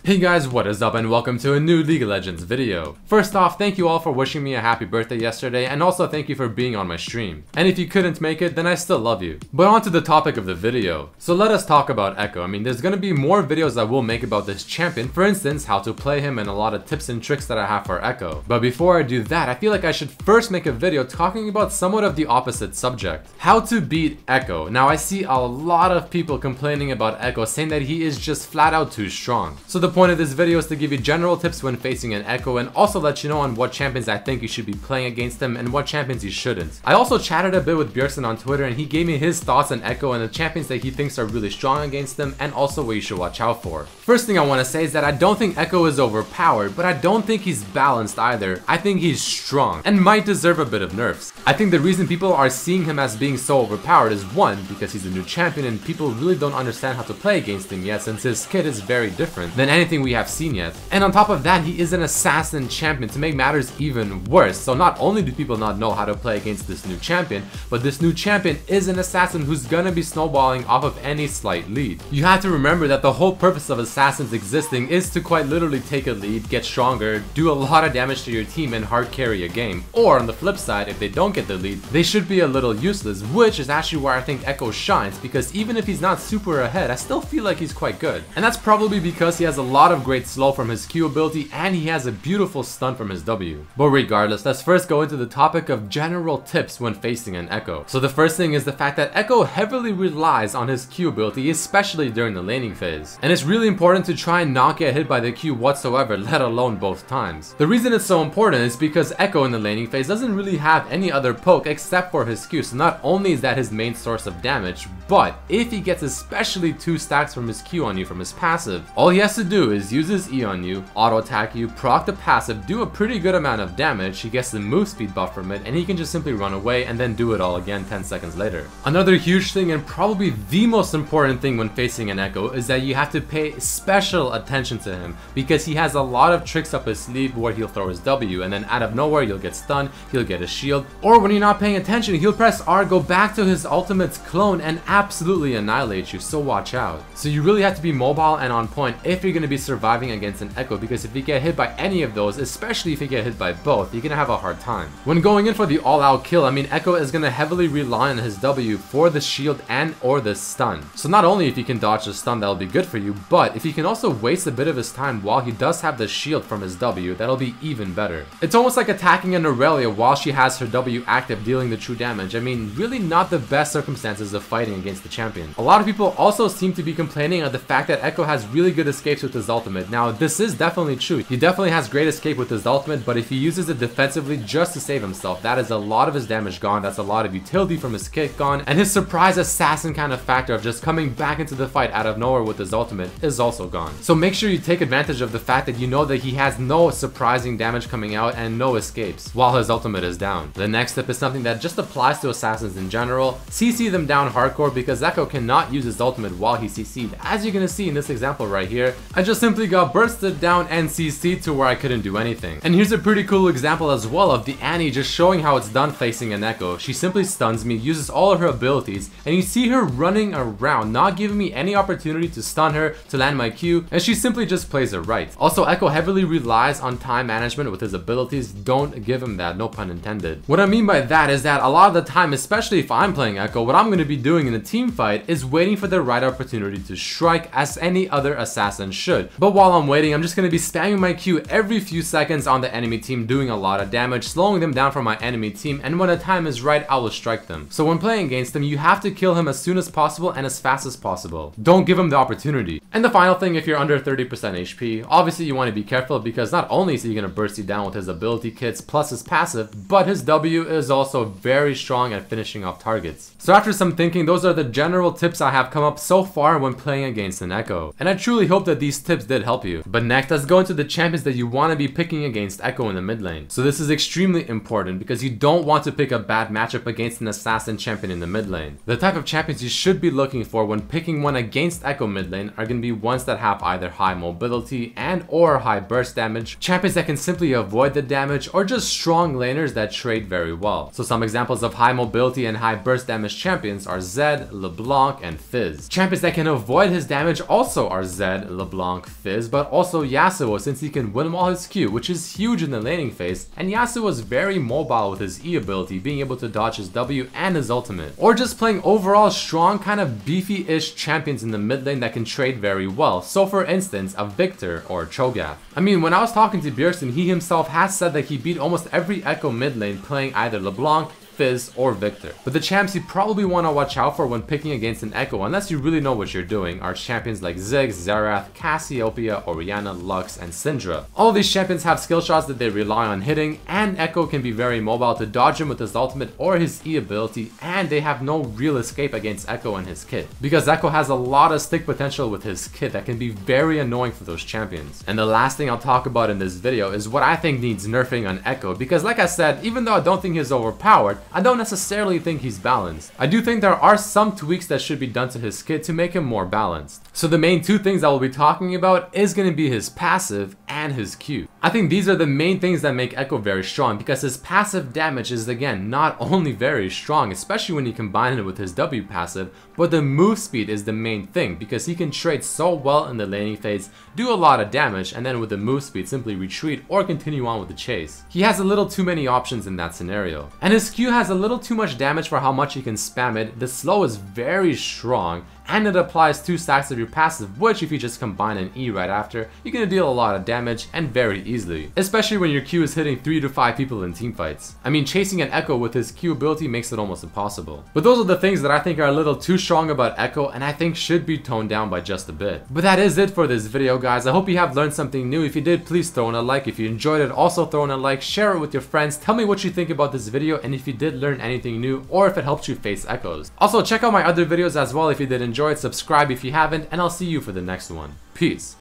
Hey guys, what is up and welcome to a new League of Legends video. First off, thank you all for wishing me a happy birthday yesterday, and also thank you for being on my stream. And if you couldn't make it, then I still love you. But on to the topic of the video. So let us talk about Ekko. I mean, there's gonna be more videos I will make about this champion, for instance, how to play him and a lot of tips and tricks that I have for Ekko. But before I do that, I feel like I should first make a video talking about somewhat of the opposite subject. How to beat Ekko. Now I see a lot of people complaining about Ekko, saying that he is just flat out too strong. So the point of this video is to give you general tips when facing an Ekko and also let you know on what champions I think you should be playing against him and what champions you shouldn't. I also chatted a bit with Björkson on Twitter and he gave me his thoughts on Ekko and the champions that he thinks are really strong against him and also what you should watch out for. First thing I want to say is that I don't think Ekko is overpowered, but I don't think he's balanced either. I think he's strong and might deserve a bit of nerfs. I think the reason people are seeing him as being so overpowered is one, because he's a new champion and people really don't understand how to play against him yet since his kit is very different than anything we have seen yet. And on top of that, he is an assassin champion to make matters even worse. So not only do people not know how to play against this new champion, but this new champion is an assassin who's gonna be snowballing off of any slight lead. You have to remember that the whole purpose of assassins existing is to quite literally take a lead, get stronger, do a lot of damage to your team and hard carry a game. Or on the flip side, if they don't get the lead, they should be a little useless, which is actually where I think Ekko shines, because even if he's not super ahead, I still feel like he's quite good. And that's probably because he has a lot of great slow from his Q ability and he has a beautiful stun from his W. But regardless, let's first go into the topic of general tips when facing an Ekko. So the first thing is the fact that Ekko heavily relies on his Q ability, especially during the laning phase. And it's really important to try and not get hit by the Q whatsoever, let alone both times. The reason it's so important is because Ekko in the laning phase doesn't really have any other poke except for his Q, so not only is that his main source of damage, but if he gets especially 2 stacks from his Q on you from his passive, all he has to do is use his E on you, auto attack you, proc the passive, do a pretty good amount of damage, he gets the move speed buff from it, and he can just simply run away and then do it all again 10 seconds later. Another huge thing and probably the most important thing when facing an Ekko is that you have to pay special attention to him, because he has a lot of tricks up his sleeve where he'll throw his W and then out of nowhere you'll get stunned, he'll get a shield, or when you're not paying attention he'll press R, go back to his ultimate's clone and absolutely annihilate you, so watch out. So you really have to be mobile and on point if you're going to be surviving against an Ekko, because if you get hit by any of those, especially if you get hit by both, you're gonna have a hard time. When going in for the all-out kill, I mean, Ekko is gonna heavily rely on his W for the shield and or the stun. So not only if you can dodge the stun, that'll be good for you, but if you can also waste a bit of his time while he does have the shield from his W, that'll be even better. It's almost like attacking an Aurelia while she has her W active, dealing the true damage. I mean, really not the best circumstances of fighting against the champion. A lot of people also seem to be complaining of the fact that Ekko has really good escapes with his ultimate. Now, this is definitely true. He definitely has great escape with his ultimate, but if he uses it defensively just to save himself, that is a lot of his damage gone, that's a lot of utility from his kit gone, and his surprise assassin kind of factor of just coming back into the fight out of nowhere with his ultimate is also gone. So make sure you take advantage of the fact that you know that he has no surprising damage coming out and no escapes while his ultimate is down. The next tip is something that just applies to assassins in general. CC them down hardcore, because Ekko cannot use his ultimate while he's CC'd. As you're gonna see in this example right here, I just simply got bursted down and CC'd to where I couldn't do anything. And here's a pretty cool example as well of the Annie just showing how it's done facing an Ekko. She simply stuns me, uses all of her abilities, and you see her running around, not giving me any opportunity to stun her, to land my Q, and she simply just plays it right. Also, Ekko heavily relies on time management with his abilities. Don't give him that, no pun intended. What I mean by that is that a lot of the time, especially if I'm playing Ekko, what I'm going to be doing in a team fight is waiting for the right opportunity to strike, as any other assassin should. But while I'm waiting, I'm just going to be spamming my Q every few seconds on the enemy team, doing a lot of damage, slowing them down from my enemy team, and when the time is right, I will strike them. So when playing against them, you have to kill him as soon as possible and as fast as possible. Don't give him the opportunity. And the final thing, if you're under 30% HP, obviously you want to be careful, because not only is he going to burst you down with his ability kits plus his passive, but his W is also very strong at finishing off targets. So after some thinking, those are the general tips I have come up so far when playing against an Ekko. And I truly hope that these tips did help you. But next, let's go into the champions that you want to be picking against Ekko in the mid lane. So this is extremely important, because you don't want to pick a bad matchup against an assassin champion in the mid lane. The type of champions you should be looking for when picking one against Ekko mid lane are going to be ones that have either high mobility and or high burst damage, champions that can simply avoid the damage, or just strong laners that trade very well. So some examples of high mobility and high burst damage champions are Zed, LeBlanc, and Fizz. Champions that can avoid his damage also are Zed, LeBlanc, Fizz, but also Yasuo, since he can win while his Q, which is huge in the laning phase, and Yasuo is very mobile with his E ability, being able to dodge his W and his ultimate. Or just playing overall strong, kind of beefy-ish champions in the mid lane that can trade very well. So for instance, a Victor or Cho'Gath. I mean, when I was talking to Bjergsen, he himself has said that he beat almost every Ekko mid lane playing either LeBlanc, Fizz, or Victor. But the champs you probably want to watch out for when picking against an Ekko, unless you really know what you're doing, are champions like Ziggs, Xerath, Cassiopeia, Orianna, Lux, and Syndra. All of these champions have skill shots that they rely on hitting, and Ekko can be very mobile to dodge him with his ultimate or his E ability, and they have no real escape against Ekko and his kit. Because Ekko has a lot of stick potential with his kit that can be very annoying for those champions. And the last thing I'll talk about in this video is what I think needs nerfing on Ekko, because like I said, even though I don't think he's overpowered, I don't necessarily think he's balanced. I do think there are some tweaks that should be done to his kit to make him more balanced. So the main two things I will be talking about is going to be his passive and his Q. I think these are the main things that make Ekko very strong, because his passive damage is again not only very strong, especially when you combine it with his W passive, but the move speed is the main thing, because he can trade so well in the laning phase, do a lot of damage, and then with the move speed simply retreat or continue on with the chase. He has a little too many options in that scenario. And his Q has a little too much damage for how much he can spam it. The slow is very strong, and it applies 2 stacks of your passive, which if you just combine an E right after, you're gonna deal a lot of damage and very easily. Especially when your Q is hitting 3 to 5 people in teamfights. I mean, chasing an Ekko with his Q ability makes it almost impossible. But those are the things that I think are a little too strong about Ekko, and I think should be toned down by just a bit. But that is it for this video, guys. I hope you have learned something new. If you did, please throw in a like. If you enjoyed it, also throw in a like. Share it with your friends. Tell me what you think about this video, and if you did learn anything new, or if it helped you face Ekkos. Also, check out my other videos as well if you did enjoy it. Subscribe if you haven't, and I'll see you for the next one. Peace.